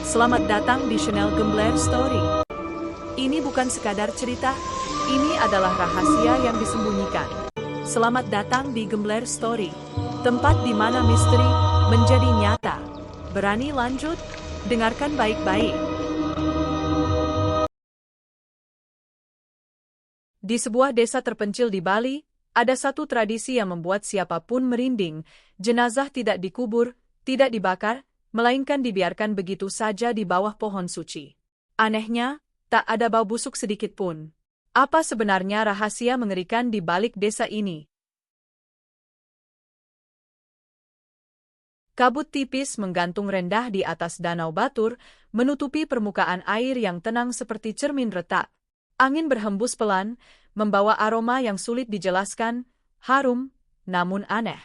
Selamat datang di channel Gembler Story. Ini bukan sekadar cerita, ini adalah rahasia yang disembunyikan. Selamat datang di Gembler Story, tempat di mana misteri menjadi nyata. Berani lanjut? Dengarkan baik-baik. Di sebuah desa terpencil di Bali, ada satu tradisi yang membuat siapapun merinding. Jenazah tidak dikubur, tidak dibakar, melainkan dibiarkan begitu saja di bawah pohon suci. Anehnya, tak ada bau busuk sedikit pun. Apa sebenarnya rahasia mengerikan di balik desa ini? Kabut tipis menggantung rendah di atas Danau Batur, menutupi permukaan air yang tenang seperti cermin retak. Angin berhembus pelan, membawa aroma yang sulit dijelaskan, harum, namun aneh.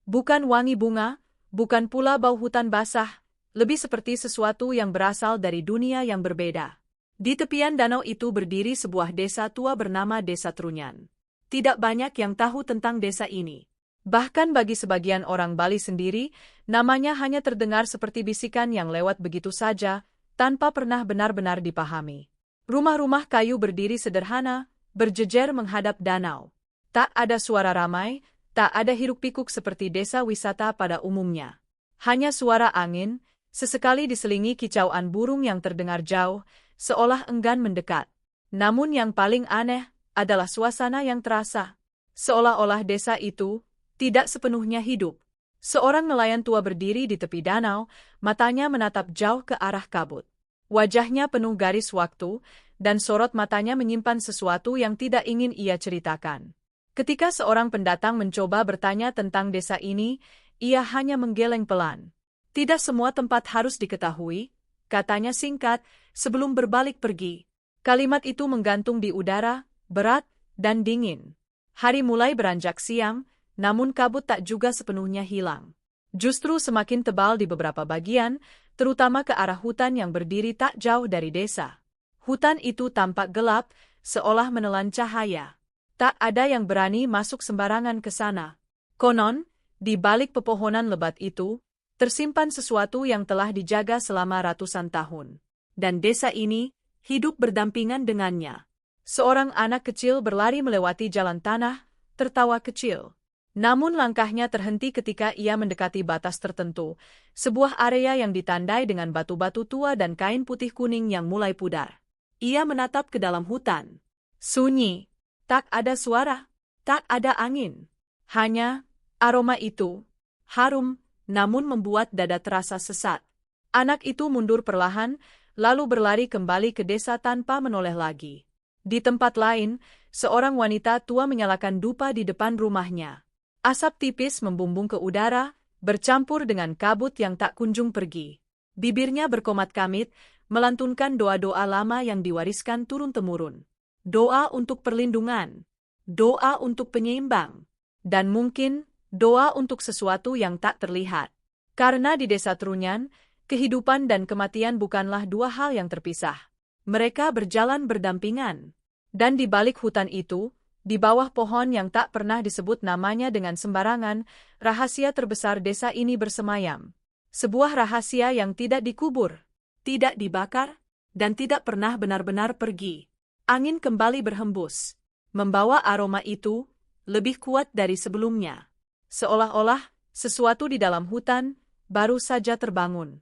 Bukan wangi bunga, bukan pula bau hutan basah, lebih seperti sesuatu yang berasal dari dunia yang berbeda. Di tepian danau itu berdiri sebuah desa tua bernama Desa Trunyan. Tidak banyak yang tahu tentang desa ini. Bahkan bagi sebagian orang Bali sendiri, namanya hanya terdengar seperti bisikan yang lewat begitu saja, tanpa pernah benar-benar dipahami. Rumah-rumah kayu berdiri sederhana, berjejer menghadap danau. Tak ada suara ramai, tak ada hiruk-pikuk seperti desa wisata pada umumnya. Hanya suara angin, sesekali diselingi kicauan burung yang terdengar jauh, seolah enggan mendekat. Namun yang paling aneh adalah suasana yang terasa. Seolah-olah desa itu tidak sepenuhnya hidup. Seorang nelayan tua berdiri di tepi danau, matanya menatap jauh ke arah kabut. Wajahnya penuh garis waktu, dan sorot matanya menyimpan sesuatu yang tidak ingin ia ceritakan. Ketika seorang pendatang mencoba bertanya tentang desa ini, ia hanya menggeleng pelan. Tidak semua tempat harus diketahui, katanya singkat, sebelum berbalik pergi. Kalimat itu menggantung di udara, berat, dan dingin. Hari mulai beranjak siang, namun kabut tak juga sepenuhnya hilang. Justru semakin tebal di beberapa bagian, terutama ke arah hutan yang berdiri tak jauh dari desa. Hutan itu tampak gelap, seolah menelan cahaya. Tak ada yang berani masuk sembarangan ke sana. Konon, di balik pepohonan lebat itu, tersimpan sesuatu yang telah dijaga selama ratusan tahun. Dan desa ini hidup berdampingan dengannya. Seorang anak kecil berlari melewati jalan tanah, tertawa kecil. Namun langkahnya terhenti ketika ia mendekati batas tertentu, sebuah area yang ditandai dengan batu-batu tua dan kain putih kuning yang mulai pudar. Ia menatap ke dalam hutan. Sunyi. Tak ada suara, tak ada angin. Hanya aroma itu, harum, namun membuat dada terasa sesat. Anak itu mundur perlahan, lalu berlari kembali ke desa tanpa menoleh lagi. Di tempat lain, seorang wanita tua menyalakan dupa di depan rumahnya. Asap tipis membumbung ke udara, bercampur dengan kabut yang tak kunjung pergi. Bibirnya berkomat-kamit, melantunkan doa-doa lama yang diwariskan turun-temurun. Doa untuk perlindungan, doa untuk penyeimbang, dan mungkin doa untuk sesuatu yang tak terlihat. Karena di Desa Trunyan, kehidupan dan kematian bukanlah dua hal yang terpisah. Mereka berjalan berdampingan. Dan di balik hutan itu, di bawah pohon yang tak pernah disebut namanya dengan sembarangan, rahasia terbesar desa ini bersemayam. Sebuah rahasia yang tidak dikubur, tidak dibakar, dan tidak pernah benar-benar pergi. Angin kembali berhembus, membawa aroma itu lebih kuat dari sebelumnya. Seolah-olah sesuatu di dalam hutan baru saja terbangun.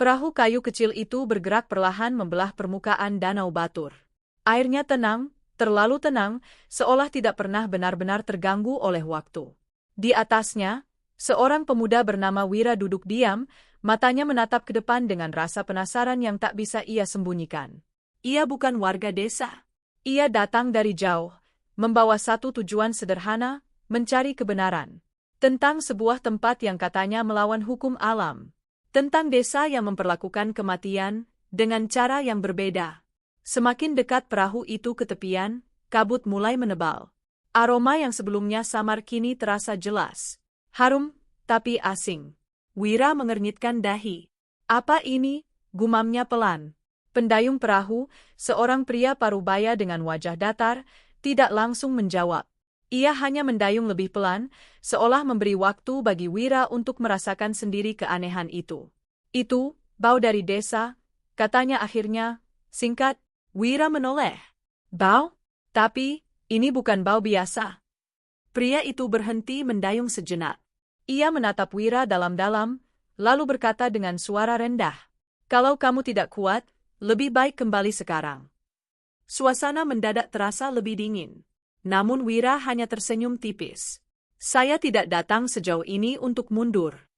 Perahu kayu kecil itu bergerak perlahan membelah permukaan Danau Batur. Airnya tenang, terlalu tenang, seolah tidak pernah benar-benar terganggu oleh waktu. Di atasnya, seorang pemuda bernama Wira duduk diam, matanya menatap ke depan dengan rasa penasaran yang tak bisa ia sembunyikan. Ia bukan warga desa. Ia datang dari jauh, membawa satu tujuan sederhana, mencari kebenaran. Tentang sebuah tempat yang katanya melawan hukum alam. Tentang desa yang memperlakukan kematian dengan cara yang berbeda. Semakin dekat perahu itu ke tepian, kabut mulai menebal. Aroma yang sebelumnya samar kini terasa jelas. Harum, tapi asing. Wira mengernyitkan dahi. Apa ini? Gumamnya pelan. Pendayung perahu, seorang pria parubaya dengan wajah datar, tidak langsung menjawab. Ia hanya mendayung lebih pelan, seolah memberi waktu bagi Wira untuk merasakan sendiri keanehan itu. Itu, bau dari desa, katanya akhirnya, singkat. Wira menoleh. Bau? Tapi, ini bukan bau biasa. Pria itu berhenti mendayung sejenak. Ia menatap Wira dalam-dalam, lalu berkata dengan suara rendah. Kalau kamu tidak kuat, lebih baik kembali sekarang. Suasana mendadak terasa lebih dingin. Namun Wira hanya tersenyum tipis. Saya tidak datang sejauh ini untuk mundur.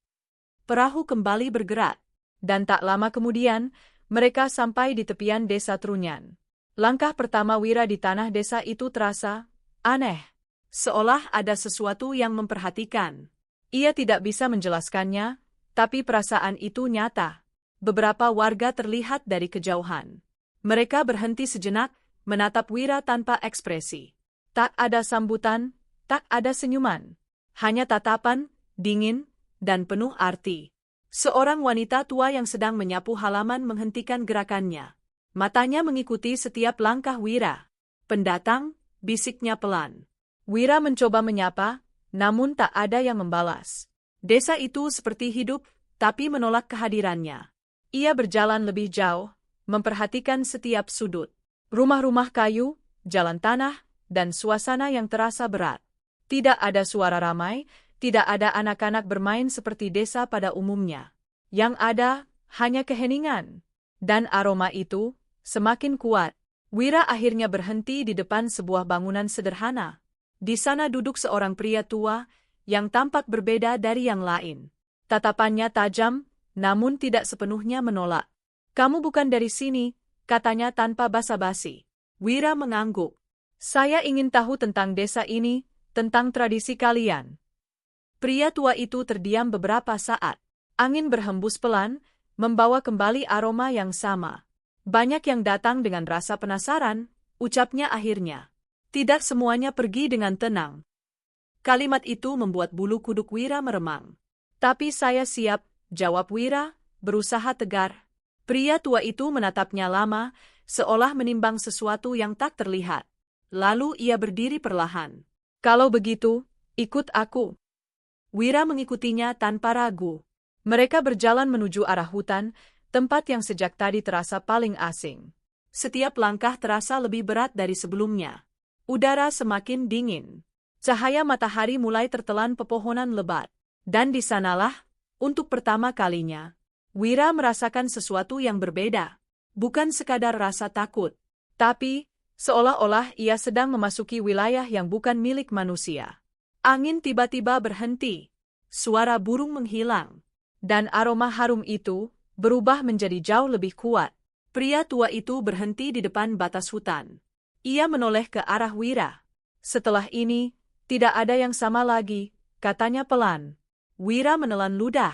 Perahu kembali bergerak. Dan tak lama kemudian, mereka sampai di tepian desa Trunyan. Langkah pertama Wira di tanah desa itu terasa aneh. Seolah ada sesuatu yang memperhatikan. Ia tidak bisa menjelaskannya, tapi perasaan itu nyata. Beberapa warga terlihat dari kejauhan. Mereka berhenti sejenak, menatap Wira tanpa ekspresi. Tak ada sambutan, tak ada senyuman. Hanya tatapan, dingin, dan penuh arti. Seorang wanita tua yang sedang menyapu halaman menghentikan gerakannya. Matanya mengikuti setiap langkah Wira. Pendatang, bisiknya pelan. Wira mencoba menyapa, namun tak ada yang membalas. Desa itu seperti hidup, tapi menolak kehadirannya. Ia berjalan lebih jauh, memperhatikan setiap sudut. Rumah-rumah kayu, jalan tanah, dan suasana yang terasa berat. Tidak ada suara ramai, tidak ada anak-anak bermain seperti desa pada umumnya. Yang ada, hanya keheningan. Dan aroma itu, semakin kuat. Wira akhirnya berhenti di depan sebuah bangunan sederhana. Di sana duduk seorang pria tua, yang tampak berbeda dari yang lain. Tatapannya tajam, namun tidak sepenuhnya menolak. Kamu bukan dari sini, katanya tanpa basa-basi. Wira mengangguk. Saya ingin tahu tentang desa ini, tentang tradisi kalian. Pria tua itu terdiam beberapa saat. Angin berhembus pelan, membawa kembali aroma yang sama. Banyak yang datang dengan rasa penasaran, ucapnya akhirnya. Tidak semuanya pergi dengan tenang. Kalimat itu membuat bulu kuduk Wira meremang. Tapi saya siap, jawab Wira, berusaha tegar. Pria tua itu menatapnya lama, seolah menimbang sesuatu yang tak terlihat. Lalu ia berdiri perlahan. Kalau begitu, ikut aku. Wira mengikutinya tanpa ragu. Mereka berjalan menuju arah hutan, tempat yang sejak tadi terasa paling asing. Setiap langkah terasa lebih berat dari sebelumnya. Udara semakin dingin. Cahaya matahari mulai tertelan pepohonan lebat. Dan di sanalah, untuk pertama kalinya, Wira merasakan sesuatu yang berbeda. Bukan sekadar rasa takut, tapi seolah-olah ia sedang memasuki wilayah yang bukan milik manusia. Angin tiba-tiba berhenti, suara burung menghilang, dan aroma harum itu berubah menjadi jauh lebih kuat. Pria tua itu berhenti di depan batas hutan. Ia menoleh ke arah Wira. Setelah ini, tidak ada yang sama lagi, katanya pelan. Wira menelan ludah,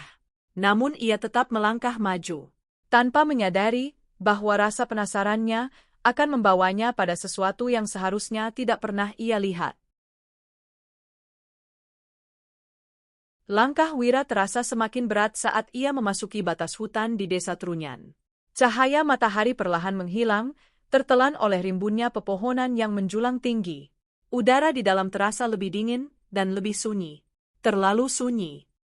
namun ia tetap melangkah maju. Tanpa menyadari bahwa rasa penasarannya akan membawanya pada sesuatu yang seharusnya tidak pernah ia lihat. Langkah Wira terasa semakin berat saat ia memasuki batas hutan di desa Trunyan. Cahaya matahari perlahan menghilang, tertelan oleh rimbunnya pepohonan yang menjulang tinggi. Udara di dalam terasa lebih dingin dan lebih sunyi. Terlalu sunyi.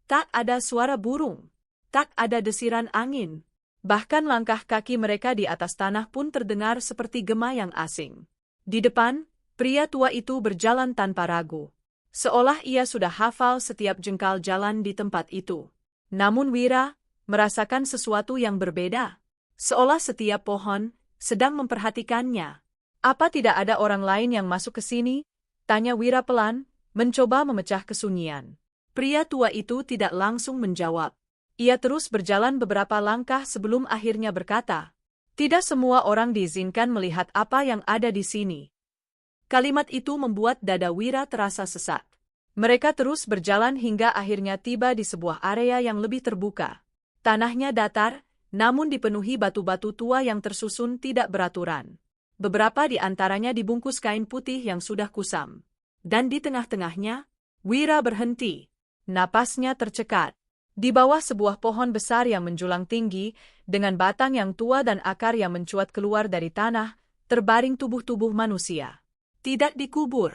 Tak ada suara burung. Tak ada desiran angin. Bahkan langkah kaki mereka di atas tanah pun terdengar seperti gema yang asing. Di depan, pria tua itu berjalan tanpa ragu. Seolah ia sudah hafal setiap jengkal jalan di tempat itu. Namun Wira merasakan sesuatu yang berbeda. Seolah setiap pohon sedang memperhatikannya. Apa tidak ada orang lain yang masuk ke sini? Tanya Wira pelan, mencoba memecah kesunyian. Pria tua itu tidak langsung menjawab. Ia terus berjalan beberapa langkah sebelum akhirnya berkata, "Tidak semua orang diizinkan melihat apa yang ada di sini." Kalimat itu membuat dada Wira terasa sesak. Mereka terus berjalan hingga akhirnya tiba di sebuah area yang lebih terbuka. Tanahnya datar, namun dipenuhi batu-batu tua yang tersusun tidak beraturan. Beberapa di antaranya dibungkus kain putih yang sudah kusam. Dan di tengah-tengahnya, Wira berhenti. Napasnya tercekat. Di bawah sebuah pohon besar yang menjulang tinggi, dengan batang yang tua dan akar yang mencuat keluar dari tanah, terbaring tubuh-tubuh manusia. Tidak dikubur.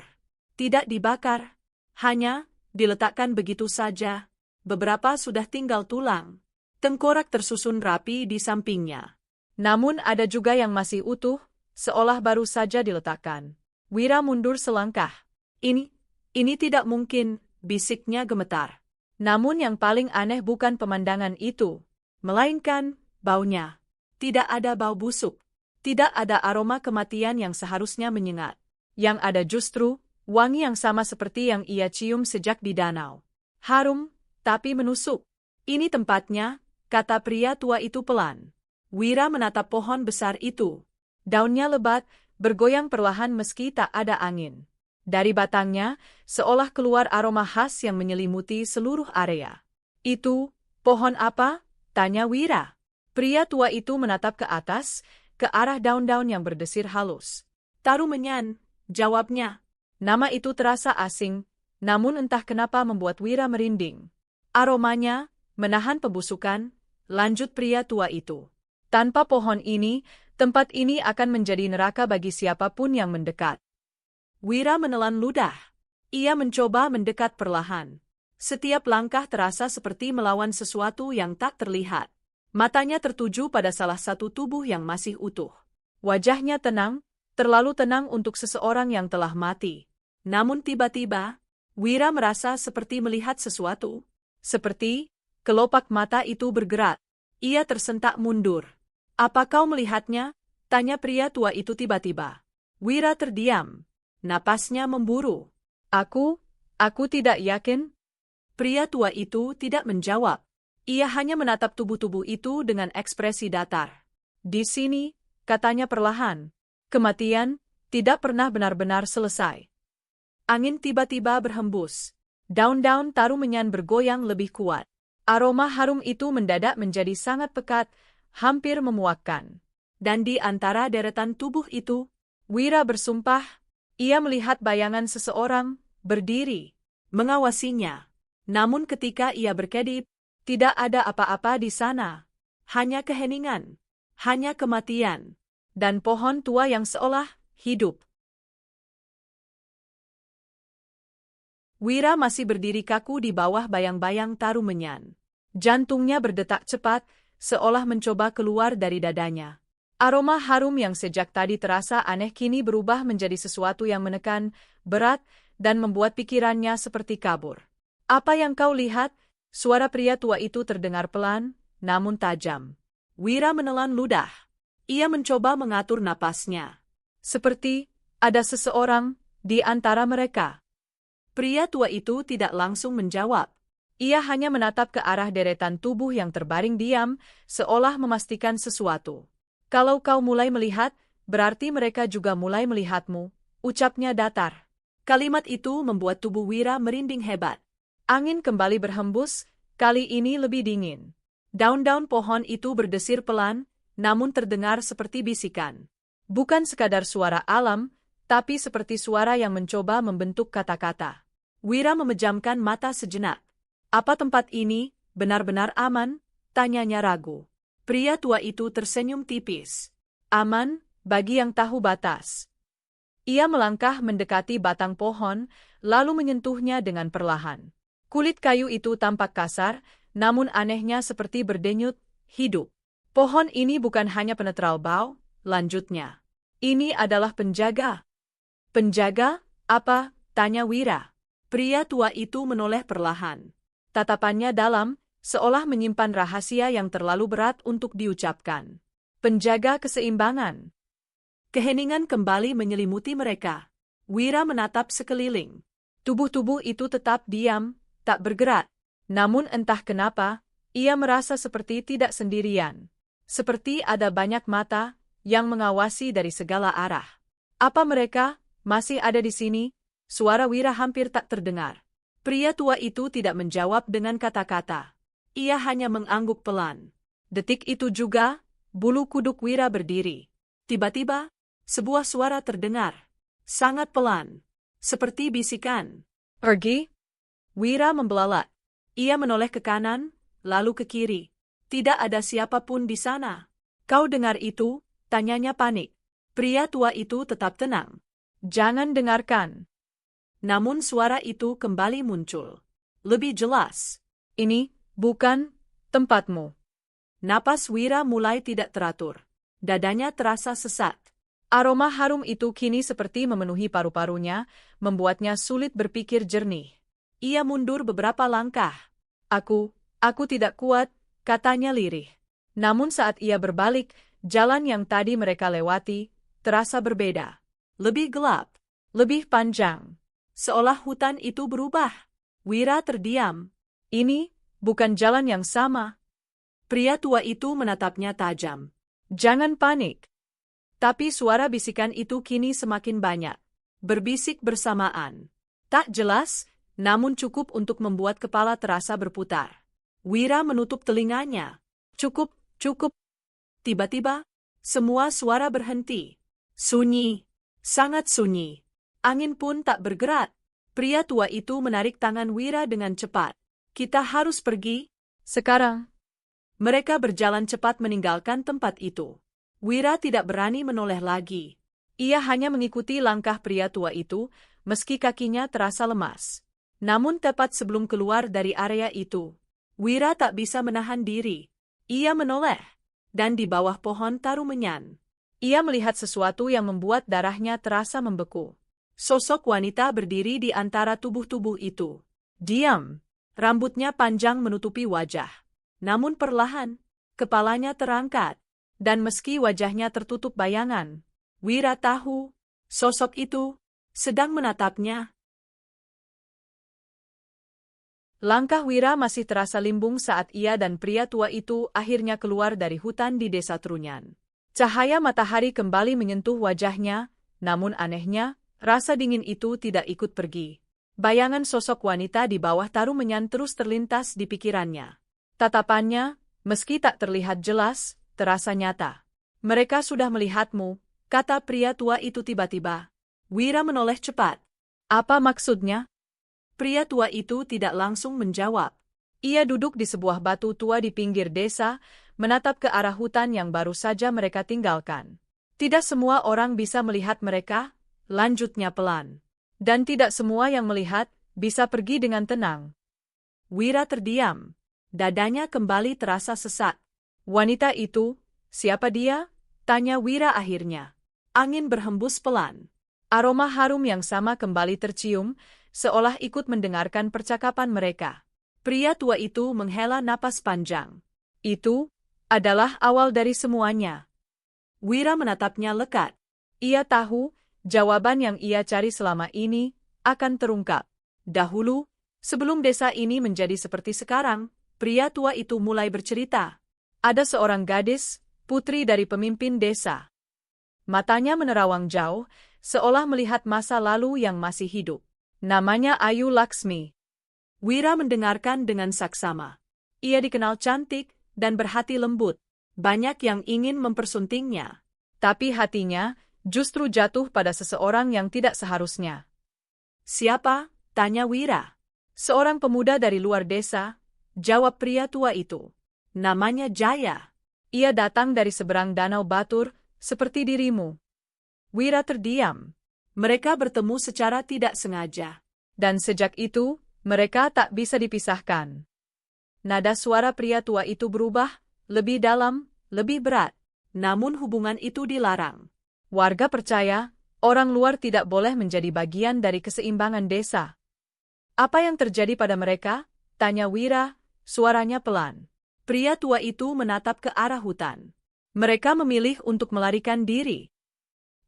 Tidak dibakar. Hanya diletakkan begitu saja. Beberapa sudah tinggal tulang. Tengkorak tersusun rapi di sampingnya. Namun ada juga yang masih utuh, seolah baru saja diletakkan. Wira mundur selangkah. Ini tidak mungkin, bisiknya gemetar. Namun yang paling aneh bukan pemandangan itu, melainkan baunya. Tidak ada bau busuk. Tidak ada aroma kematian yang seharusnya menyengat. Yang ada justru wangi yang sama seperti yang ia cium sejak di danau. Harum, tapi menusuk. Ini tempatnya, kata pria tua itu pelan. Wira menatap pohon besar itu. Daunnya lebat, bergoyang perlahan meski tak ada angin. Dari batangnya, seolah keluar aroma khas yang menyelimuti seluruh area. Itu, pohon apa? Tanya Wira. Pria tua itu menatap ke atas, ke arah daun-daun yang berdesir halus. Tarumenyan, jawabnya. Nama itu terasa asing, namun entah kenapa membuat Wira merinding. Aromanya menahan pembusukan, lanjut pria tua itu. Tanpa pohon ini, tempat ini akan menjadi neraka bagi siapapun yang mendekat. Wira menelan ludah. Ia mencoba mendekat perlahan. Setiap langkah terasa seperti melawan sesuatu yang tak terlihat. Matanya tertuju pada salah satu tubuh yang masih utuh. Wajahnya tenang, terlalu tenang untuk seseorang yang telah mati. Namun tiba-tiba, Wira merasa seperti melihat sesuatu. Seperti kelopak mata itu bergerak. Ia tersentak mundur. Apa kau melihatnya? Tanya pria tua itu tiba-tiba. Wira terdiam. Napasnya memburu. Aku tidak yakin. Pria tua itu tidak menjawab. Ia hanya menatap tubuh-tubuh itu dengan ekspresi datar. Di sini, katanya perlahan, kematian tidak pernah benar-benar selesai. Angin tiba-tiba berhembus. Daun-daun tarumenyan bergoyang lebih kuat. Aroma harum itu mendadak menjadi sangat pekat, hampir memuakkan. Dan di antara deretan tubuh itu, Wira bersumpah, ia melihat bayangan seseorang berdiri, mengawasinya. Namun ketika ia berkedip, tidak ada apa-apa di sana. Hanya keheningan, hanya kematian, dan pohon tua yang seolah hidup. Wira masih berdiri kaku di bawah bayang-bayang tarumenyan. Jantungnya berdetak cepat, seolah mencoba keluar dari dadanya. Aroma harum yang sejak tadi terasa aneh kini berubah menjadi sesuatu yang menekan, berat, dan membuat pikirannya seperti kabur. Apa yang kau lihat? Suara pria tua itu terdengar pelan, namun tajam. Wira menelan ludah. Ia mencoba mengatur napasnya. Seperti ada seseorang di antara mereka. Pria tua itu tidak langsung menjawab. Ia hanya menatap ke arah deretan tubuh yang terbaring diam, seolah memastikan sesuatu. Kalau kau mulai melihat, berarti mereka juga mulai melihatmu, ucapnya datar. Kalimat itu membuat tubuh Wira merinding hebat. Angin kembali berhembus, kali ini lebih dingin. Daun-daun pohon itu berdesir pelan, namun terdengar seperti bisikan. Bukan sekadar suara alam, tapi seperti suara yang mencoba membentuk kata-kata. Wira memejamkan mata sejenak. Apa tempat ini benar-benar aman? Tanyanya ragu. Pria tua itu tersenyum tipis. Aman, bagi yang tahu batas. Ia melangkah mendekati batang pohon, lalu menyentuhnya dengan perlahan. Kulit kayu itu tampak kasar, namun anehnya seperti berdenyut, hidup. Pohon ini bukan hanya penetral bau, lanjutnya. Ini adalah penjaga. Penjaga? Apa? Tanya Wira. Pria tua itu menoleh perlahan. Tatapannya dalam, seolah menyimpan rahasia yang terlalu berat untuk diucapkan. Penjaga keseimbangan. Keheningan kembali menyelimuti mereka. Wira menatap sekeliling. Tubuh-tubuh itu tetap diam, tak bergerak. Namun entah kenapa, ia merasa seperti tidak sendirian. Seperti ada banyak mata yang mengawasi dari segala arah. Apa mereka masih ada di sini? Suara Wira hampir tak terdengar. Pria tua itu tidak menjawab dengan kata-kata. Ia hanya mengangguk pelan. Detik itu juga, bulu kuduk Wira berdiri. Tiba-tiba, sebuah suara terdengar. Sangat pelan. Seperti bisikan. Pergi? Wira membelalak. Ia menoleh ke kanan, lalu ke kiri. Tidak ada siapapun di sana. Kau dengar itu? Tanyanya panik. Pria tua itu tetap tenang. Jangan dengarkan. Namun suara itu kembali muncul. Lebih jelas. Ini bukan tempatmu. Napas Wira mulai tidak teratur. Dadanya terasa sesat. Aroma harum itu kini seperti memenuhi paru-parunya, membuatnya sulit berpikir jernih. Ia mundur beberapa langkah. Aku tidak kuat, katanya lirih. Namun saat ia berbalik, jalan yang tadi mereka lewati terasa berbeda. Lebih gelap. Lebih panjang. Seolah hutan itu berubah. Wira terdiam. Ini bukan jalan yang sama. Pria tua itu menatapnya tajam. Jangan panik. Tapi suara bisikan itu kini semakin banyak. Berbisik bersamaan. Tak jelas, namun cukup untuk membuat kepala terasa berputar. Wira menutup telinganya. Cukup. Tiba-tiba, semua suara berhenti. Sunyi. Sangat sunyi. Angin pun tak bergerak. Pria tua itu menarik tangan Wira dengan cepat. Kita harus pergi. Sekarang. Mereka berjalan cepat meninggalkan tempat itu. Wira tidak berani menoleh lagi. Ia hanya mengikuti langkah pria tua itu, meski kakinya terasa lemas. Namun tepat sebelum keluar dari area itu, Wira tak bisa menahan diri. Ia menoleh, dan di bawah pohon tarumenyan, ia melihat sesuatu yang membuat darahnya terasa membeku. Sosok wanita berdiri di antara tubuh-tubuh itu. Diam. Rambutnya panjang menutupi wajah. Namun perlahan, kepalanya terangkat. Dan meski wajahnya tertutup bayangan, Wira tahu, sosok itu sedang menatapnya. Langkah Wira masih terasa limbung saat ia dan pria tua itu akhirnya keluar dari hutan di desa Trunyan. Cahaya matahari kembali menyentuh wajahnya, namun anehnya, rasa dingin itu tidak ikut pergi. Bayangan sosok wanita di bawah tarumenyan terus terlintas di pikirannya. Tatapannya, meski tak terlihat jelas, terasa nyata. Mereka sudah melihatmu, kata pria tua itu tiba-tiba. Wira menoleh cepat. Apa maksudnya? Pria tua itu tidak langsung menjawab. Ia duduk di sebuah batu tua di pinggir desa, menatap ke arah hutan yang baru saja mereka tinggalkan. Tidak semua orang bisa melihat mereka, lanjutnya pelan. Dan tidak semua yang melihat bisa pergi dengan tenang. Wira terdiam. Dadanya kembali terasa sesak. Wanita itu, siapa dia? Tanya Wira akhirnya. Angin berhembus pelan. Aroma harum yang sama kembali tercium, seolah ikut mendengarkan percakapan mereka. Pria tua itu menghela napas panjang. Itu adalah awal dari semuanya. Wira menatapnya lekat. Ia tahu, jawaban yang ia cari selama ini akan terungkap. Dahulu, sebelum desa ini menjadi seperti sekarang, pria tua itu mulai bercerita. Ada seorang gadis, putri dari pemimpin desa. Matanya menerawang jauh, seolah melihat masa lalu yang masih hidup. Namanya Ayu Laksmi. Wira mendengarkan dengan saksama. Ia dikenal cantik dan berhati lembut. Banyak yang ingin mempersuntingnya. Tapi hatinya justru jatuh pada seseorang yang tidak seharusnya. Siapa? Tanya Wira. Seorang pemuda dari luar desa, jawab pria tua itu. Namanya Jaya. Ia datang dari seberang Danau Batur, seperti dirimu. Wira terdiam. Mereka bertemu secara tidak sengaja. Dan sejak itu, mereka tak bisa dipisahkan. Nada suara pria tua itu berubah, lebih dalam, lebih berat. Namun hubungan itu dilarang. Warga percaya, orang luar tidak boleh menjadi bagian dari keseimbangan desa. Apa yang terjadi pada mereka? Tanya Wira, suaranya pelan. Pria tua itu menatap ke arah hutan. Mereka memilih untuk melarikan diri.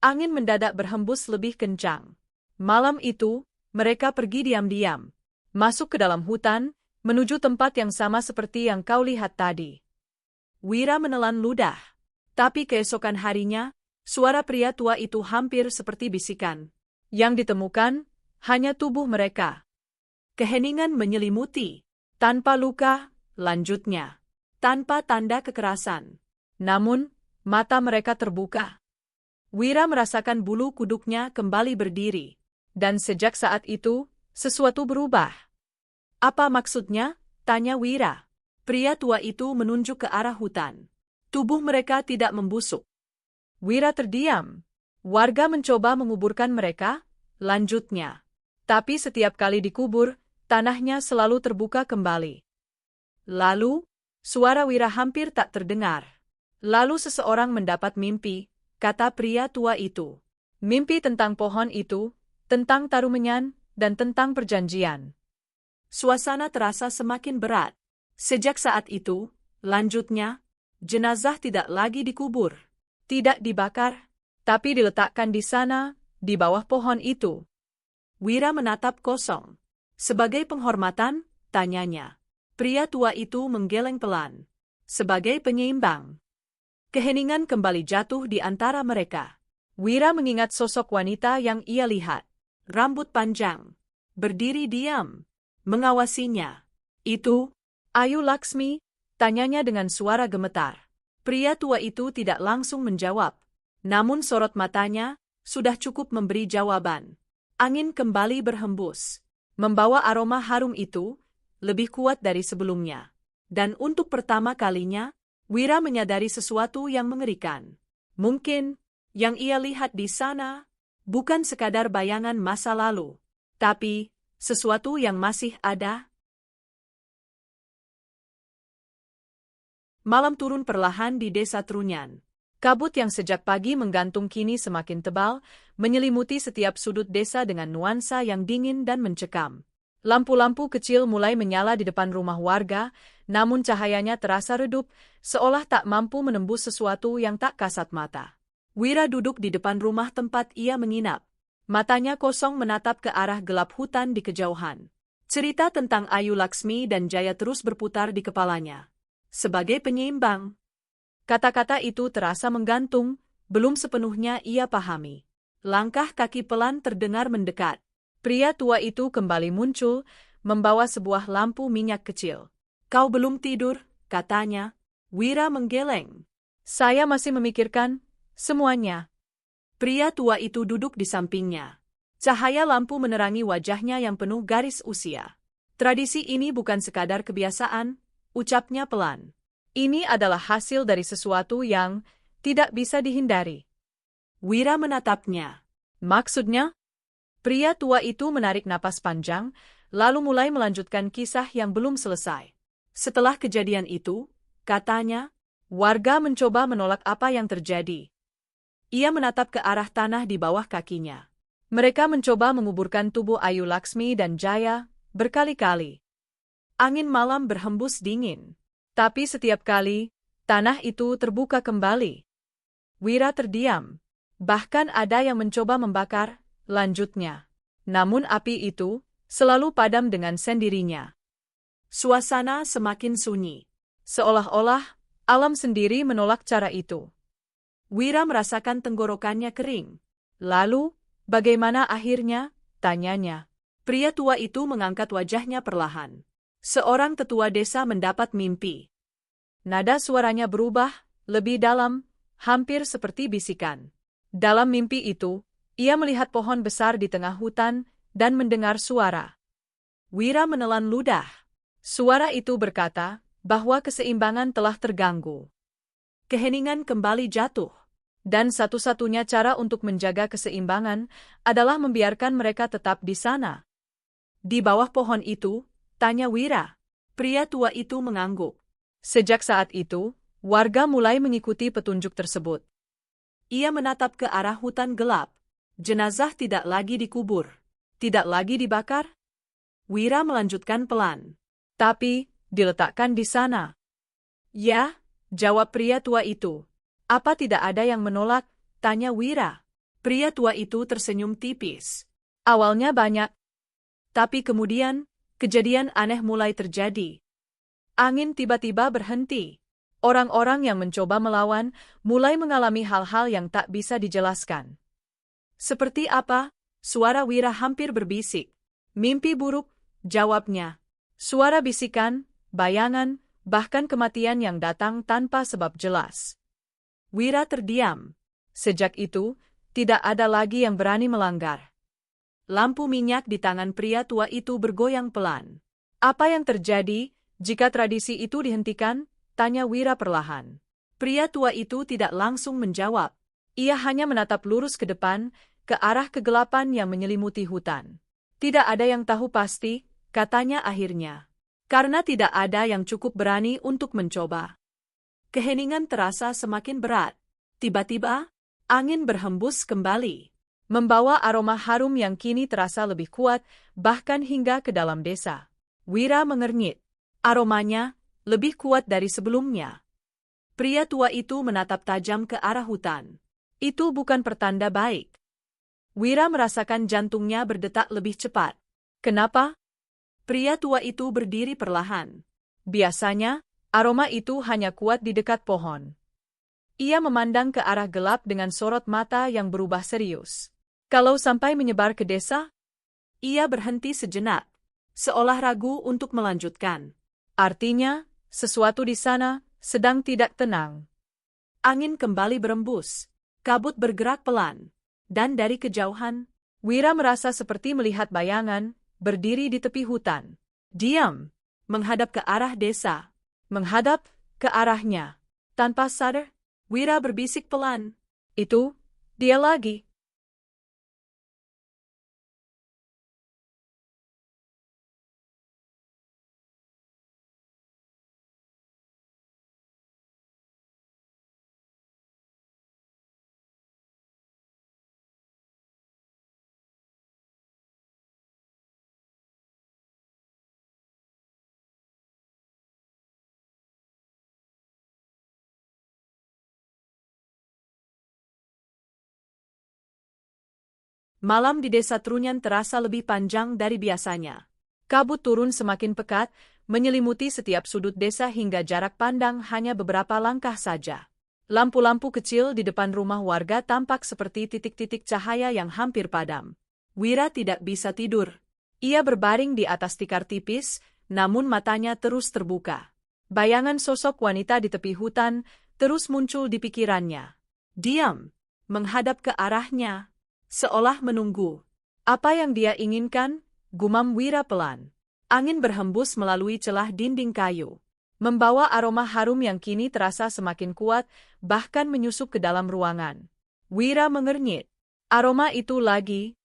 Angin mendadak berhembus lebih kencang. Malam itu, mereka pergi diam-diam. Masuk ke dalam hutan, menuju tempat yang sama seperti yang kau lihat tadi. Wira menelan ludah. Tapi keesokan harinya, suara pria tua itu hampir seperti bisikan. Yang ditemukan, hanya tubuh mereka. Keheningan menyelimuti. Tanpa luka, lanjutnya. Tanpa tanda kekerasan. Namun, mata mereka terbuka. Wira merasakan bulu kuduknya kembali berdiri. Dan sejak saat itu, sesuatu berubah. Apa maksudnya? Tanya Wira. Pria tua itu menunjuk ke arah hutan. Tubuh mereka tidak membusuk. Wira terdiam. Warga mencoba menguburkan mereka, lanjutnya. Tapi setiap kali dikubur, tanahnya selalu terbuka kembali. Lalu, suara Wira hampir tak terdengar. Lalu seseorang mendapat mimpi, kata pria tua itu. Mimpi tentang pohon itu, tentang Tarumenyan, dan tentang perjanjian. Suasana terasa semakin berat. Sejak saat itu, lanjutnya, jenazah tidak lagi dikubur. Tidak dibakar, tapi diletakkan di sana, di bawah pohon itu. Wira menatap kosong. Sebagai penghormatan, tanyanya. Pria tua itu menggeleng pelan. Sebagai penyeimbang. Keheningan kembali jatuh di antara mereka. Wira mengingat sosok wanita yang ia lihat. Rambut panjang. Berdiri diam. Mengawasinya. Itu, Ayu Laksmi, tanyanya dengan suara gemetar. Pria tua itu tidak langsung menjawab. Namun sorot matanya, sudah cukup memberi jawaban. Angin kembali berhembus. Membawa aroma harum itu, lebih kuat dari sebelumnya. Dan untuk pertama kalinya, Wira menyadari sesuatu yang mengerikan. Mungkin, yang ia lihat di sana, bukan sekadar bayangan masa lalu, tapi sesuatu yang masih ada. Malam turun perlahan di desa Trunyan. Kabut yang sejak pagi menggantung kini semakin tebal, menyelimuti setiap sudut desa dengan nuansa yang dingin dan mencekam. Lampu-lampu kecil mulai menyala di depan rumah warga, namun cahayanya terasa redup, seolah tak mampu menembus sesuatu yang tak kasat mata. Wira duduk di depan rumah tempat ia menginap. Matanya kosong menatap ke arah gelap hutan di kejauhan. Cerita tentang Ayu Laksmi dan Jaya terus berputar di kepalanya. Sebagai penyeimbang, kata-kata itu terasa menggantung, belum sepenuhnya ia pahami. Langkah kaki pelan terdengar mendekat. Pria tua itu kembali muncul, membawa sebuah lampu minyak kecil. Kau belum tidur, katanya. Wira menggeleng. Saya masih memikirkan semuanya. Pria tua itu duduk di sampingnya. Cahaya lampu menerangi wajahnya yang penuh garis usia. Tradisi ini bukan sekadar kebiasaan, ucapnya pelan. Ini adalah hasil dari sesuatu yang tidak bisa dihindari. Wira menatapnya. Maksudnya? Pria tua itu menarik napas panjang, lalu mulai melanjutkan kisah yang belum selesai. Setelah kejadian itu, katanya, warga mencoba menolak apa yang terjadi. Ia menatap ke arah tanah di bawah kakinya. Mereka mencoba menguburkan tubuh Ayu Laksmi dan Jaya berkali-kali. Angin malam berhembus dingin. Tapi setiap kali, tanah itu terbuka kembali. Wira terdiam. Bahkan ada yang mencoba membakar, lanjutnya. Namun api itu selalu padam dengan sendirinya. Suasana semakin sunyi. Seolah-olah alam sendiri menolak cara itu. Wira merasakan tenggorokannya kering. Lalu, bagaimana akhirnya? Tanyanya. Pria tua itu mengangkat wajahnya perlahan. Seorang tetua desa mendapat mimpi. Nada suaranya berubah, lebih dalam, hampir seperti bisikan. Dalam mimpi itu, ia melihat pohon besar di tengah hutan dan mendengar suara. Wira menelan ludah. Suara itu berkata bahwa keseimbangan telah terganggu. Keheningan kembali jatuh. Dan satu-satunya cara untuk menjaga keseimbangan adalah membiarkan mereka tetap di sana. Di bawah pohon itu, tanya Wira. Pria tua itu mengangguk. Sejak saat itu, warga mulai mengikuti petunjuk tersebut. Ia menatap ke arah hutan gelap. Jenazah tidak lagi dikubur. Tidak lagi dibakar. Wira melanjutkan pelan. Tapi, diletakkan di sana. Ya, jawab pria tua itu. Apa tidak ada yang menolak? Tanya Wira. Pria tua itu tersenyum tipis. Awalnya banyak. Tapi kemudian, kejadian aneh mulai terjadi. Angin tiba-tiba berhenti. Orang-orang yang mencoba melawan mulai mengalami hal-hal yang tak bisa dijelaskan. Seperti apa? Suara Wira hampir berbisik. Mimpi buruk, jawabnya. Suara bisikan, bayangan, bahkan kematian yang datang tanpa sebab jelas. Wira terdiam. Sejak itu, tidak ada lagi yang berani melanggar. Lampu minyak di tangan pria tua itu bergoyang pelan. Apa yang terjadi jika tradisi itu dihentikan? Tanya Wira perlahan. Pria tua itu tidak langsung menjawab. Ia hanya menatap lurus ke depan, ke arah kegelapan yang menyelimuti hutan. Tidak ada yang tahu pasti, katanya akhirnya. Karena tidak ada yang cukup berani untuk mencoba. Keheningan terasa semakin berat. Tiba-tiba, angin berhembus kembali. Membawa aroma harum yang kini terasa lebih kuat, bahkan hingga ke dalam desa. Wira mengernyit. Aromanya lebih kuat dari sebelumnya. Pria tua itu menatap tajam ke arah hutan. Itu bukan pertanda baik. Wira merasakan jantungnya berdetak lebih cepat. Kenapa? Pria tua itu berdiri perlahan. Biasanya, aroma itu hanya kuat di dekat pohon. Ia memandang ke arah gelap dengan sorot mata yang berubah serius. Kalau sampai menyebar ke desa? Ia berhenti sejenak, seolah ragu untuk melanjutkan. Artinya, sesuatu di sana sedang tidak tenang. Angin kembali berembus, kabut bergerak pelan, dan dari kejauhan, Wira merasa seperti melihat bayangan, berdiri di tepi hutan. Diam, menghadap ke arah desa. Menghadap ke arahnya. Tanpa sadar, Wira berbisik pelan. Itu, dia lagi. Malam di desa Trunyan terasa lebih panjang dari biasanya. Kabut turun semakin pekat, menyelimuti setiap sudut desa hingga jarak pandang hanya beberapa langkah saja. Lampu-lampu kecil di depan rumah warga tampak seperti titik-titik cahaya yang hampir padam. Wira tidak bisa tidur. Ia berbaring di atas tikar tipis, namun matanya terus terbuka. Bayangan sosok wanita di tepi hutan terus muncul di pikirannya. Diam, menghadap ke arahnya, seolah menunggu. Apa yang dia inginkan? Gumam Wira pelan. Angin berhembus melalui celah dinding kayu, membawa aroma harum yang kini terasa semakin kuat, bahkan menyusup ke dalam ruangan. Wira mengernyit. Aroma itu lagi.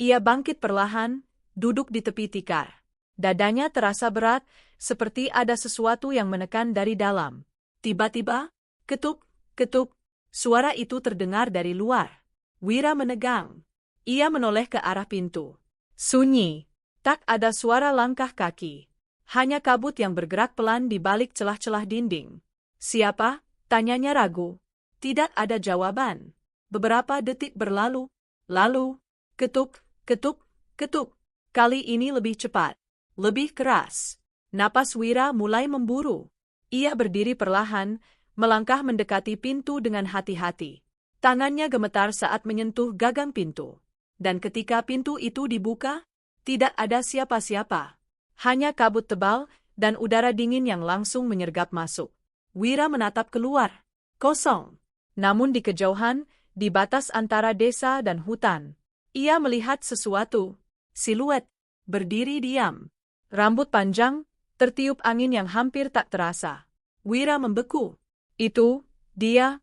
Ia bangkit perlahan, duduk di tepi tikar. Dadanya terasa berat, seperti ada sesuatu yang menekan dari dalam. Tiba-tiba, ketuk, ketuk, suara itu terdengar dari luar. Wira menegang. Ia menoleh ke arah pintu. Sunyi. Tak ada suara langkah kaki. Hanya kabut yang bergerak pelan di balik celah-celah dinding. Siapa? Tanyanya ragu. Tidak ada jawaban. Beberapa detik berlalu. Lalu, ketuk, ketuk, ketuk. Kali ini lebih cepat. Lebih keras. Napas Wira mulai memburu. Ia berdiri perlahan, melangkah mendekati pintu dengan hati-hati. Tangannya gemetar saat menyentuh gagang pintu. Dan ketika pintu itu dibuka, tidak ada siapa-siapa. Hanya kabut tebal dan udara dingin yang langsung menyergap masuk. Wira menatap keluar. Kosong. Namun di kejauhan, di batas antara desa dan hutan, ia melihat sesuatu. Siluet. Berdiri diam. Rambut panjang, tertiup angin yang hampir tak terasa. Wira membeku. Itu, dia.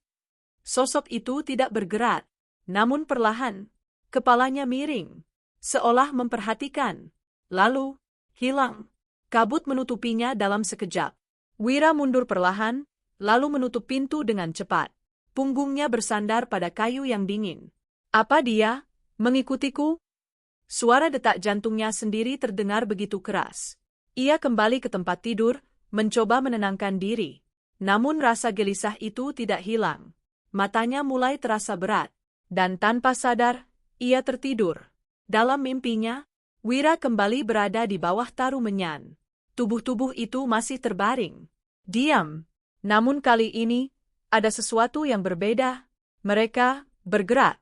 Sosok itu tidak bergerak. Namun perlahan, kepalanya miring, seolah memperhatikan. Lalu, hilang. Kabut menutupinya dalam sekejap. Wira mundur perlahan, lalu menutup pintu dengan cepat. Punggungnya bersandar pada kayu yang dingin. Apa dia? Mengikutiku? Suara detak jantungnya sendiri terdengar begitu keras. Ia kembali ke tempat tidur, mencoba menenangkan diri. Namun rasa gelisah itu tidak hilang. Matanya mulai terasa berat. Dan tanpa sadar, ia tertidur. Dalam mimpinya, Wira kembali berada di bawah Taru Menyan. Tubuh-tubuh itu masih terbaring. Diam. Namun kali ini, ada sesuatu yang berbeda. Mereka bergerak.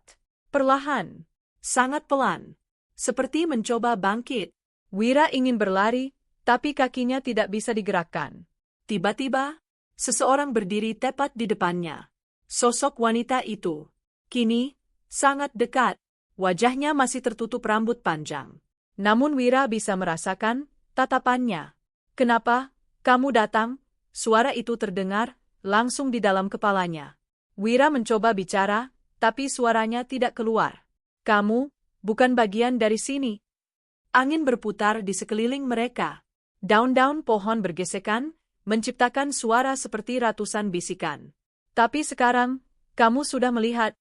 Perlahan. Sangat pelan. Seperti mencoba bangkit. Wira ingin berlari, tapi kakinya tidak bisa digerakkan. Tiba-tiba, seseorang berdiri tepat di depannya. Sosok wanita itu, kini, sangat dekat. Wajahnya masih tertutup rambut panjang. Namun Wira bisa merasakan tatapannya. Kenapa kamu datang? Suara itu terdengar langsung di dalam kepalanya. Wira mencoba bicara, tapi suaranya tidak keluar. Kamu bukan bagian dari sini. Angin berputar di sekeliling mereka. Daun-daun pohon bergesekan, menciptakan suara seperti ratusan bisikan. Tapi sekarang, kamu sudah melihat.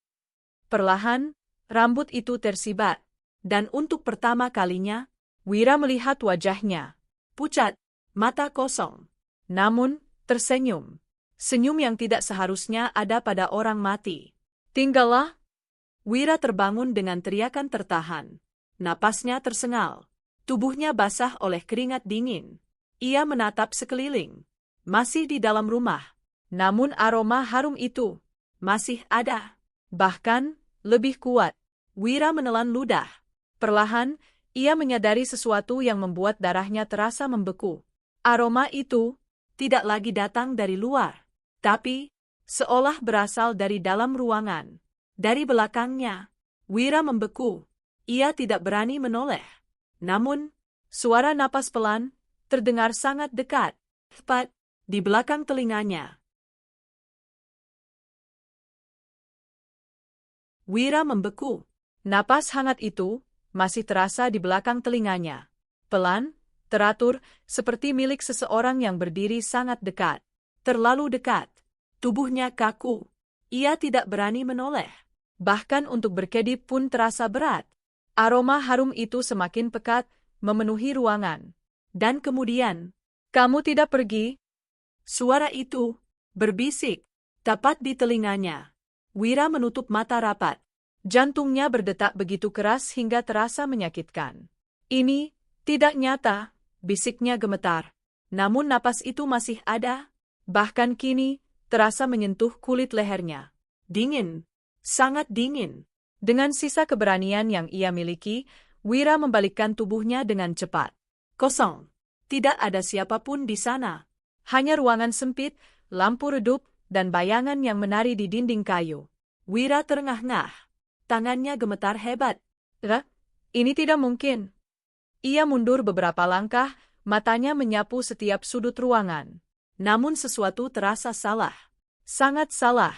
Perlahan, rambut itu tersibat. Dan untuk pertama kalinya, Wira melihat wajahnya. pucat, mata kosong. Namun, tersenyum. Senyum yang tidak seharusnya ada pada orang mati. Tinggallah. Wira terbangun dengan teriakan tertahan. Napasnya tersengal. Tubuhnya basah oleh keringat dingin. Ia menatap sekeliling. Masih di dalam rumah. Namun aroma harum itu Masih ada. bahkan lebih kuat. Wira menelan ludah. Perlahan, ia menyadari sesuatu yang membuat darahnya terasa membeku. Aroma itu Tidak lagi datang dari luar. Tapi, seolah berasal dari dalam ruangan. Dari belakangnya, Wira membeku. Ia tidak berani menoleh. Namun, suara napas pelan terdengar sangat dekat. tepat di belakang telinganya. Wira membeku. Napas hangat itu masih terasa di belakang telinganya. Pelan, teratur, seperti milik seseorang yang berdiri sangat dekat. Terlalu dekat. Tubuhnya kaku. Ia tidak berani menoleh. Bahkan untuk berkedip pun terasa berat. Aroma harum itu semakin pekat, memenuhi ruangan. Dan kemudian, Kamu tidak pergi? suara itu berbisik, tepat di telinganya. Wira menutup mata rapat. Jantungnya berdetak begitu keras hingga terasa menyakitkan. Ini tidak nyata, bisiknya gemetar. Namun napas itu masih ada, bahkan kini terasa menyentuh kulit lehernya. Dingin, sangat dingin. Dengan sisa keberanian yang ia miliki, Wira membalikkan tubuhnya dengan cepat. Kosong. Tidak ada siapapun di sana. Hanya ruangan sempit, lampu redup, dan bayangan yang menari di dinding kayu. Wira terengah-engah. Tangannya gemetar hebat. Ini tidak mungkin. Ia mundur beberapa langkah, matanya menyapu setiap sudut ruangan. Namun sesuatu terasa salah. Sangat salah.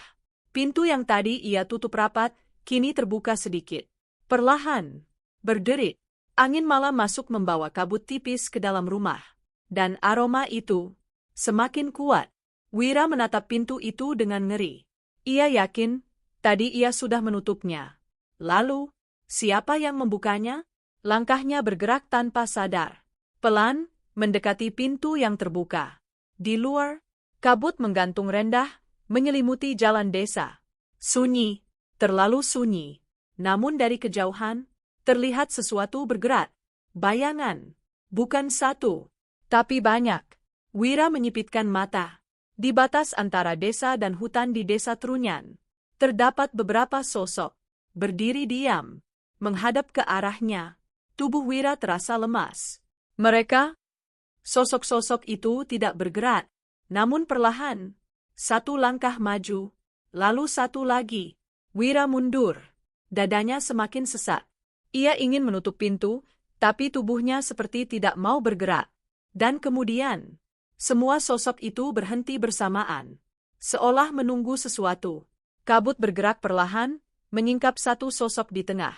Pintu yang tadi ia tutup rapat, kini terbuka sedikit. Perlahan. Berderit. Angin malam masuk membawa kabut tipis ke dalam rumah. Dan aroma itu semakin kuat. Wira menatap pintu itu dengan ngeri. Ia yakin, tadi ia sudah menutupnya. Lalu, siapa yang membukanya? Langkahnya bergerak tanpa sadar. Pelan, mendekati pintu yang terbuka. Di luar, Kabut menggantung rendah, menyelimuti jalan desa. sunyi, terlalu sunyi. Namun dari kejauhan, terlihat sesuatu bergerak. Bayangan, bukan satu, Tapi banyak. Wira menyipitkan mata. Di batas antara desa dan hutan di desa Trunyan, terdapat beberapa sosok. Berdiri diam, menghadap ke arahnya. Tubuh Wira terasa lemas. Mereka, Sosok-sosok itu tidak bergerak, namun perlahan. Satu langkah maju, lalu satu lagi. Wira mundur. Dadanya semakin sesak. ia ingin menutup pintu, tapi tubuhnya seperti tidak mau bergerak. Dan kemudian, semua sosok itu berhenti bersamaan. Seolah menunggu sesuatu. Kabut bergerak perlahan, menyingkap satu sosok di tengah.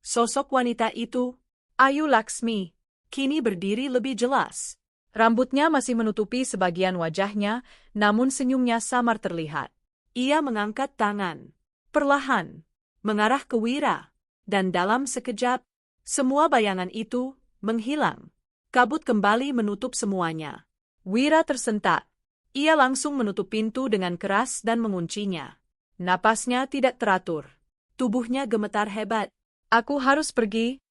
Sosok wanita itu, Ayu Laksmi. kini berdiri lebih jelas. Rambutnya masih menutupi sebagian wajahnya, namun senyumnya samar terlihat. Ia mengangkat tangan. Perlahan. Mengarah ke Wira. Dan dalam sekejap, semua bayangan itu menghilang. Kabut kembali menutup semuanya. Wira tersentak. Ia langsung menutup pintu dengan keras dan menguncinya. Napasnya tidak teratur. Tubuhnya gemetar hebat. Aku harus pergi.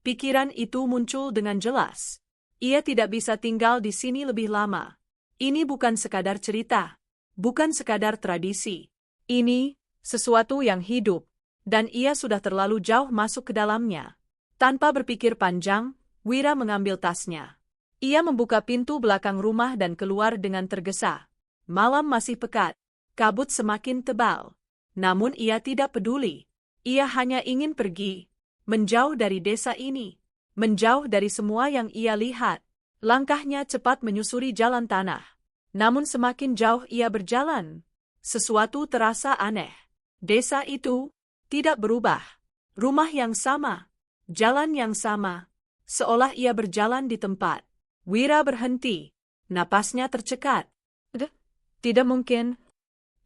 Pikiran itu muncul dengan jelas. Ia tidak bisa tinggal di sini lebih lama. Ini bukan sekadar cerita. Bukan sekadar tradisi. Ini sesuatu yang hidup, dan ia sudah terlalu jauh masuk ke dalamnya. Tanpa berpikir panjang, Wira mengambil tasnya. Ia membuka pintu belakang rumah dan keluar dengan tergesa. Malam masih pekat. Kabut semakin tebal. Namun ia tidak peduli. Ia hanya ingin pergi. Menjauh dari desa ini. Menjauh dari semua yang ia lihat. Langkahnya cepat menyusuri jalan tanah. Namun semakin jauh ia berjalan, sesuatu terasa aneh. Desa itu tidak berubah. Rumah yang sama. Jalan yang sama. seolah ia berjalan di tempat. Wira berhenti. Napasnya tercekat. Tidak mungkin.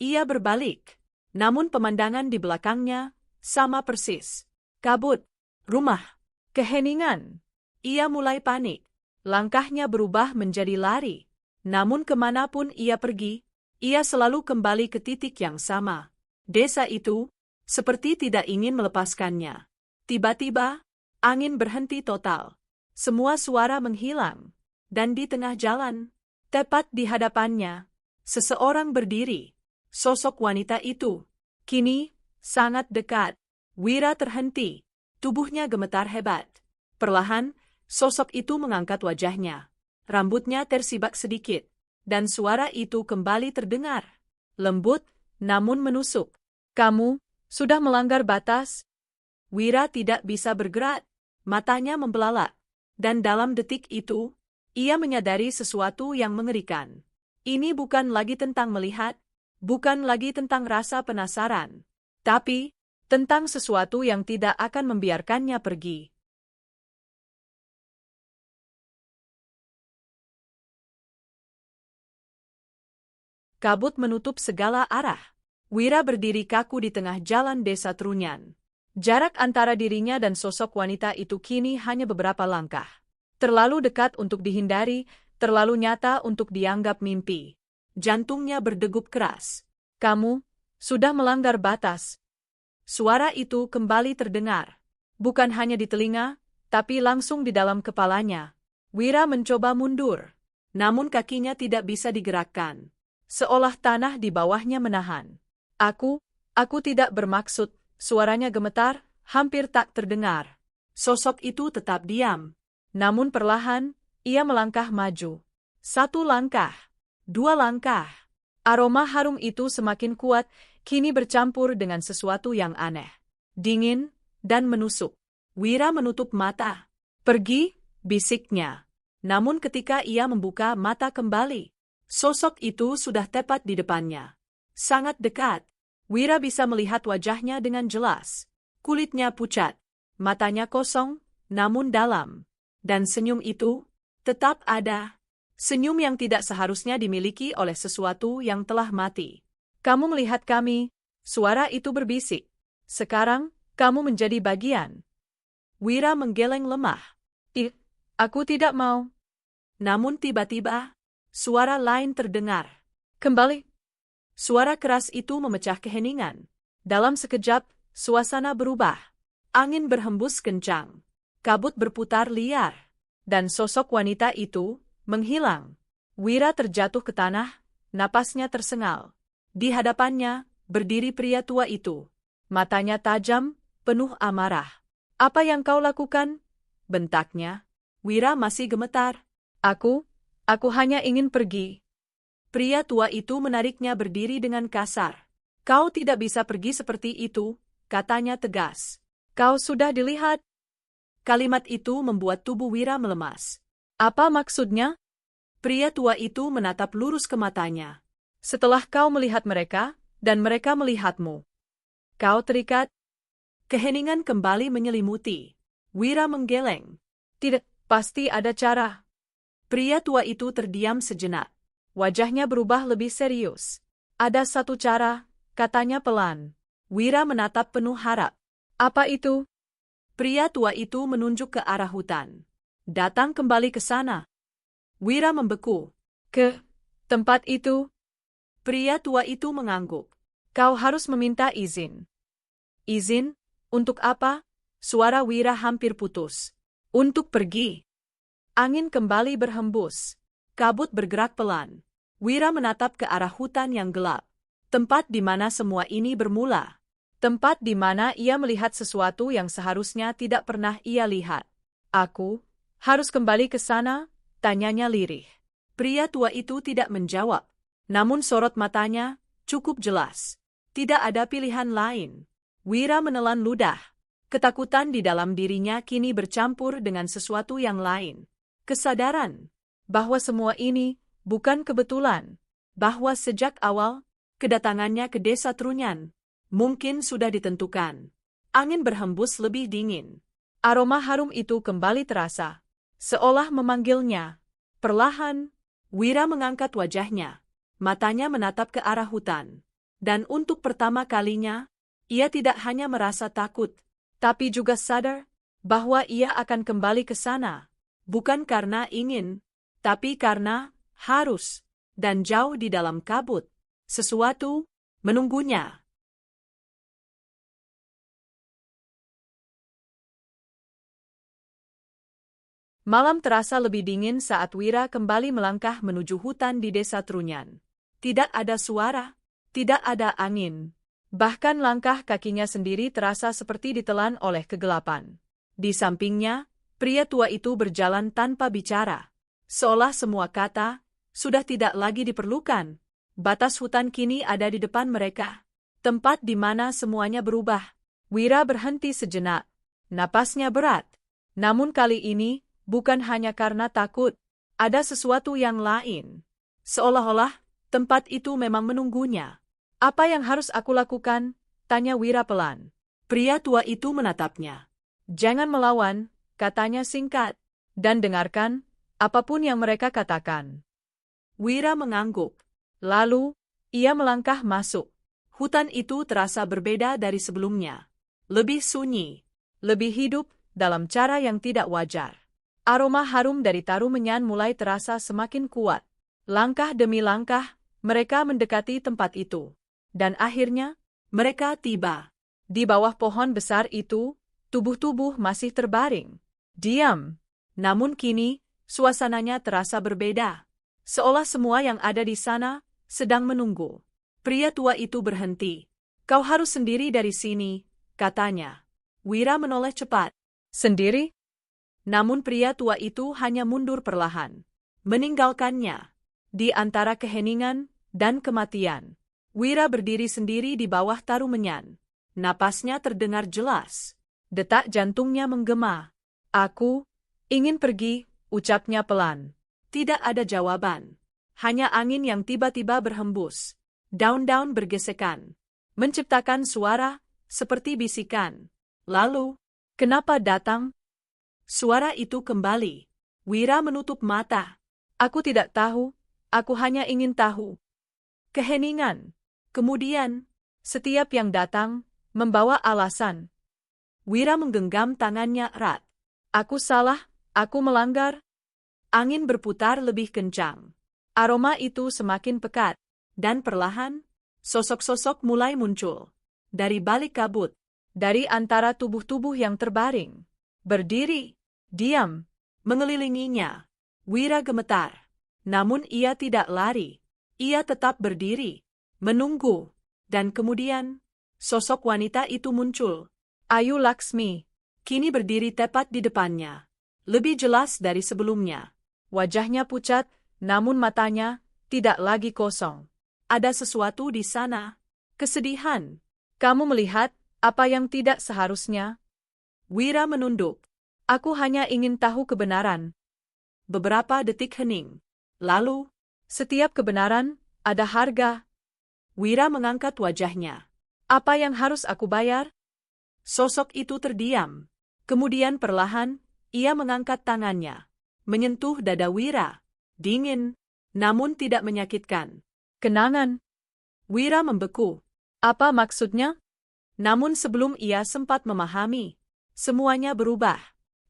Ia berbalik. Namun pemandangan di belakangnya sama persis. Kabut, rumah, Keheningan. ia mulai panik. Langkahnya berubah menjadi lari. Namun kemanapun ia pergi, ia selalu kembali ke titik yang sama. Desa itu seperti tidak ingin melepaskannya. Tiba-tiba, angin berhenti total. Semua suara menghilang. Dan di tengah jalan, tepat di hadapannya, seseorang berdiri. Sosok wanita itu, kini, sangat dekat. Wira terhenti. Tubuhnya gemetar hebat. Perlahan, sosok itu mengangkat wajahnya. Rambutnya tersibak sedikit. Dan suara itu kembali terdengar. Lembut, namun menusuk. Kamu sudah melanggar batas. Wira tidak bisa bergerak. Matanya membelalak. Dan dalam detik itu, ia menyadari sesuatu yang mengerikan. Ini bukan lagi tentang melihat, bukan lagi tentang rasa penasaran, tapi tentang sesuatu yang tidak akan membiarkannya pergi. Kabut menutup segala arah. Wira berdiri kaku di tengah jalan desa Trunyan. Jarak antara dirinya dan sosok wanita itu kini hanya beberapa langkah. Terlalu dekat untuk dihindari, terlalu nyata untuk dianggap mimpi. Jantungnya berdegup keras. Kamu sudah melanggar batas. Suara itu kembali terdengar. Bukan hanya di telinga, tapi langsung di dalam kepalanya. Wira mencoba mundur. Namun kakinya tidak bisa digerakkan. Seolah tanah di bawahnya menahan. Aku tidak bermaksud. Suaranya gemetar, hampir tak terdengar. Sosok itu tetap diam. Namun perlahan, ia melangkah maju. 1 langkah, 2 langkah. Aroma harum itu semakin kuat, kini bercampur dengan sesuatu yang aneh. Dingin dan menusuk. Wira menutup mata. Pergi, bisiknya. Namun ketika ia membuka mata kembali, sosok itu sudah tepat di depannya. Sangat dekat. Wira bisa melihat wajahnya dengan jelas. Kulitnya pucat. Matanya kosong, namun dalam. Dan senyum itu tetap ada. Senyum yang tidak seharusnya dimiliki oleh sesuatu yang telah mati. Kamu melihat kami, suara itu berbisik. Sekarang, kamu menjadi bagian. Wira menggeleng lemah. Aku tidak mau. Namun tiba-tiba, suara lain terdengar. Kembali. Suara keras itu memecah keheningan. Dalam sekejap, suasana berubah. Angin berhembus kencang. Kabut berputar liar. Dan sosok wanita itu menghilang. Wira terjatuh ke tanah, napasnya tersengal. Di hadapannya, berdiri pria tua itu. Matanya tajam, penuh amarah. "Apa yang kau lakukan?" bentaknya. Wira masih gemetar. Aku hanya ingin pergi. Pria tua itu menariknya berdiri dengan kasar. "Kau tidak bisa pergi seperti itu," katanya tegas. Kau sudah dilihat. Kalimat itu membuat tubuh Wira melemas. Apa maksudnya? Pria tua itu menatap lurus ke matanya. Setelah kau melihat mereka, dan mereka melihatmu, kau terikat. Keheningan kembali menyelimuti. Wira menggeleng. Tidak, pasti ada cara. Pria tua itu terdiam sejenak. Wajahnya berubah lebih serius. Ada satu cara, katanya pelan. Wira menatap penuh harap. Apa itu? Pria tua itu menunjuk ke arah hutan. "Datang kembali ke sana." Wira membeku. Ke tempat itu? Pria tua itu mengangguk. Kau harus meminta izin. Izin? Untuk apa? Suara Wira hampir putus. Untuk pergi. Angin kembali berhembus. Kabut bergerak pelan. Wira menatap ke arah hutan yang gelap. Tempat di mana semua ini bermula. Tempat di mana ia melihat sesuatu yang seharusnya tidak pernah ia lihat. Aku harus kembali ke sana? Tanyanya lirih. Pria tua itu tidak menjawab. Namun sorot matanya cukup jelas. Tidak ada pilihan lain. Wira menelan ludah. Ketakutan di dalam dirinya kini bercampur dengan sesuatu yang lain. Kesadaran bahwa semua ini bukan kebetulan. Bahwa sejak awal, kedatangannya ke desa Trunyan mungkin sudah ditentukan. Angin berhembus lebih dingin. Aroma harum itu kembali terasa, seolah memanggilnya. Perlahan, Wira mengangkat wajahnya. Matanya menatap ke arah hutan. Dan untuk pertama kalinya, ia tidak hanya merasa takut, Tapi juga sadar bahwa ia akan kembali ke sana. Bukan karena ingin, tapi karena harus. Dan jauh di dalam kabut, sesuatu menunggunya. malam terasa lebih dingin saat Wira kembali melangkah menuju hutan di desa Trunyan. Tidak ada suara, tidak ada angin. Bahkan langkah kakinya sendiri terasa seperti ditelan oleh kegelapan. Di sampingnya, pria tua itu berjalan tanpa bicara. Seolah semua kata sudah tidak lagi diperlukan. Batas hutan kini ada di depan mereka. Tempat di mana semuanya berubah. Wira berhenti sejenak. Napasnya berat. Namun kali ini, bukan hanya karena takut. Ada sesuatu yang lain. Seolah-olah tempat itu memang menunggunya. Apa yang harus aku lakukan? Tanya Wira pelan. Pria tua itu menatapnya. Jangan melawan, katanya singkat. Dan dengarkan apapun yang mereka katakan. Wira mengangguk. Lalu, ia melangkah masuk. Hutan itu terasa berbeda dari sebelumnya. Lebih sunyi. Lebih hidup, dalam cara yang tidak wajar. Aroma harum dari tarumenyan mulai terasa semakin kuat. Langkah demi langkah, mereka mendekati tempat itu. Dan akhirnya, mereka tiba. Di bawah pohon besar itu, tubuh-tubuh masih terbaring. Diam. Namun kini, suasananya terasa berbeda. Seolah semua yang ada di sana sedang menunggu. Pria tua itu berhenti. Kau harus sendiri dari sini, katanya. Wira menoleh cepat. Sendiri? Namun pria tua itu hanya mundur perlahan. Meninggalkannya. Di antara keheningan dan kematian. Wira berdiri sendiri di bawah tarumenyan. Napasnya terdengar jelas. Detak jantungnya menggema. Aku ingin pergi, ucapnya pelan. Tidak ada jawaban. Hanya angin yang tiba-tiba berhembus. Daun-daun bergesekan. Menciptakan suara seperti bisikan. Lalu, kenapa datang? Suara itu kembali. Wira menutup mata. Aku tidak tahu, aku hanya ingin tahu. Keheningan. Kemudian, setiap yang datang, membawa alasan. Wira menggenggam tangannya erat. Aku salah, aku melanggar. Angin berputar lebih kencang. Aroma itu semakin pekat. Dan perlahan, sosok-sosok mulai muncul. Dari balik kabut. Dari antara tubuh-tubuh yang terbaring. Berdiri. Diam. Mengelilinginya. Wira gemetar. Namun ia tidak lari. Ia tetap berdiri. Menunggu. Dan kemudian, sosok wanita itu muncul. Ayu Laksmi. Kini berdiri tepat di depannya. Lebih jelas dari sebelumnya. Wajahnya pucat, namun matanya tidak lagi kosong. Ada sesuatu di sana. Kesedihan. Kamu melihat apa yang tidak seharusnya? Wira menunduk. Aku hanya ingin tahu kebenaran. Beberapa detik hening. Lalu, setiap kebenaran ada harga. Wira mengangkat wajahnya. Apa yang harus aku bayar? Sosok itu terdiam. Kemudian perlahan, ia mengangkat tangannya. Menyentuh dada Wira. Dingin, namun tidak menyakitkan. Kenangan. Wira membeku. Apa maksudnya? Namun sebelum ia sempat memahami, semuanya berubah.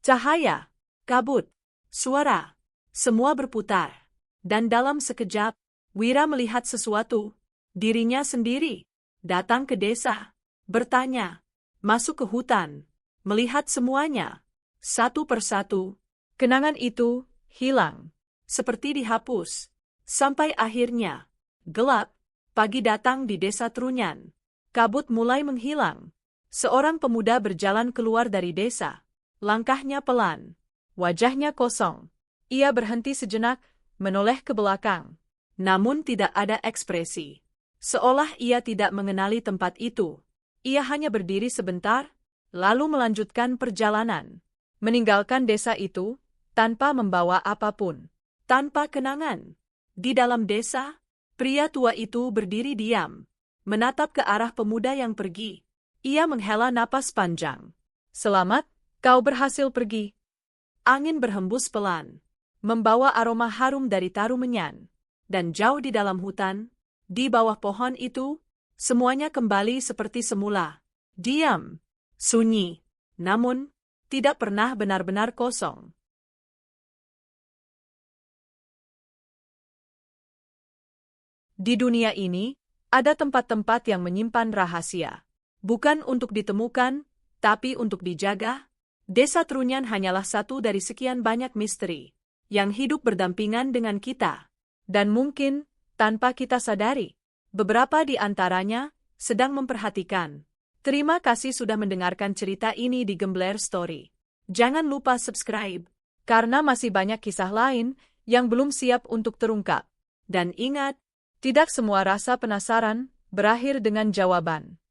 Cahaya, kabut, suara, semua berputar. Dan dalam sekejap, Wira melihat sesuatu. Dirinya sendiri, datang ke desa, bertanya, masuk ke hutan, melihat semuanya, satu persatu. Kenangan itu hilang, seperti dihapus, sampai akhirnya, gelap, pagi datang di desa Trunyan. Kabut mulai menghilang. Seorang pemuda berjalan keluar dari desa. Langkahnya pelan, wajahnya kosong. Ia berhenti sejenak, menoleh ke belakang. Namun tidak ada ekspresi. Seolah ia tidak mengenali tempat itu. Ia hanya berdiri sebentar, lalu melanjutkan perjalanan. Meninggalkan desa itu, tanpa membawa apapun. Tanpa kenangan. Di dalam desa, pria tua itu berdiri diam. Menatap ke arah pemuda yang pergi. Ia menghela napas panjang. Selamat, Kau berhasil pergi. Angin berhembus pelan, membawa aroma harum dari tarumenyan. Dan jauh di dalam hutan, di bawah pohon itu, semuanya kembali seperti semula. Diam, sunyi, namun tidak pernah benar-benar kosong. Di dunia ini, ada tempat-tempat yang menyimpan rahasia. Bukan untuk ditemukan, tapi untuk dijaga. Desa Trunyan hanyalah satu dari sekian banyak misteri yang hidup berdampingan dengan kita. Dan mungkin, tanpa kita sadari, beberapa di antaranya sedang memperhatikan. Terima kasih sudah mendengarkan cerita ini di Gembler Story. Jangan lupa subscribe, karena masih banyak kisah lain yang belum siap untuk terungkap. Dan ingat, tidak semua rasa penasaran berakhir dengan jawaban.